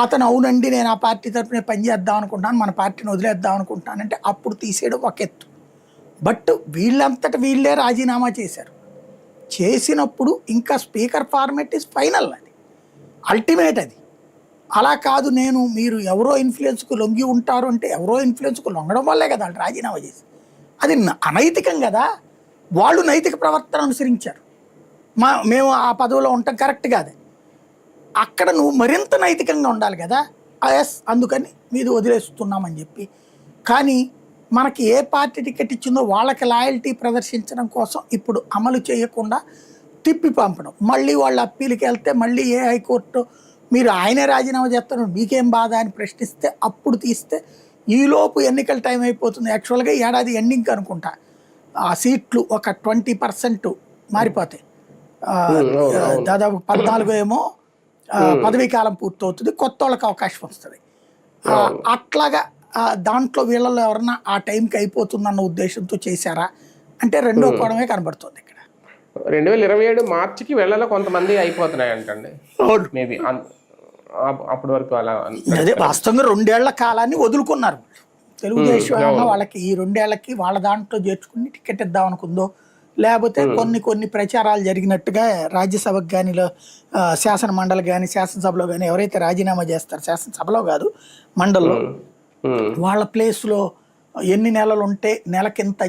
అతను అవునండి నేను ఆ పార్టీ తరఫున పనిచేద్దాం అనుకుంటున్నాను, మన పార్టీని వదిలేద్దాం అనుకుంటున్నానంటే అప్పుడు తీసేయడం ఒక ఎత్తు. బట్ వీళ్ళంతట వీళ్ళే రాజీనామా చేశారు. చేసినప్పుడు ఇంకా స్పీకర్ ఫార్మెట్ ఇస్ ఫైనల్, అది అల్టిమేట్. అది అలా కాదు నేను మీరు ఎవరో ఇన్ఫ్లుయెన్స్కు లొంగి ఉంటారు అంటే ఎవరో ఇన్ఫ్లుయెన్స్కు లొంగడం వల్లే కదా వాళ్ళు రాజీనామా చేసి. అది అనైతికం కదా. వాళ్ళు నైతిక ప్రవర్తన అనుసరించారు, మేము ఆ పదవిలో ఉంటాం కరెక్ట్ కాదు. అక్కడ నువ్వు మరింత నైతికంగా ఉండాలి కదా. ఎస్ అందుకని మీది వదిలేస్తున్నామని చెప్పి. కానీ మనకి ఏ పార్టీ టికెట్ ఇచ్చిందో వాళ్ళకి లాయల్టీ ప్రదర్శించడం కోసం ఇప్పుడు అమలు చేయకుండా తిప్పి పంపడం. మళ్ళీ వాళ్ళు అప్పీల్కి వెళ్తే మళ్ళీ ఏ హైకోర్టు మీరు ఆయనే రాజీనామా చేస్తారు మీకేం బాధ అని ప్రశ్నిస్తే అప్పుడు తీస్తే ఈలోపు ఎన్నికల టైం అయిపోతుంది. యాక్చువల్గా ఏడాది ఎండింగ్ అనుకుంటా ఆ సీట్లు ఒక 20% మారిపోతాయి. దాదాపు 14 ఏమో పదవీ కాలం పూర్తవుతుంది, కొత్త వాళ్ళకి అవకాశం వస్తుంది. అట్లాగా దాంట్లో వీళ్ళలో ఎవరన్నా ఆ టైంకి అయిపోతుందన్న ఉద్దేశంతో చేశారా అంటే రెండో కోణమే కనబడుతుంది ఇక్కడ. 2027 మార్చికి వెళ్ళలో కొంతమంది అయిపోతున్నాయి అంటండి మేబీ, అప్పటి వరకు అలా. అదే వాస్తవంగా 2 ఏళ్ల కాలాన్ని వదులుకున్నారు తెలుగుదేశం. వాళ్ళకి ఈ 2 ఏళ్లకి వాళ్ళ దాంట్లో చేర్చుకుని టికెట్ ఇద్దాం అనుకుందో, లేకపోతే కొన్ని ప్రచారాలు జరిగినట్టుగా రాజ్యసభకు కానీ శాసన మండలి కానీ శాసనసభలో కానీ ఎవరైతే రాజీనామా చేస్తారు, శాసనసభలో కాదు మండలిలో, వాళ్ళ ప్లేస్లో ఎన్ని నెలలు ఉంటే నెలకింత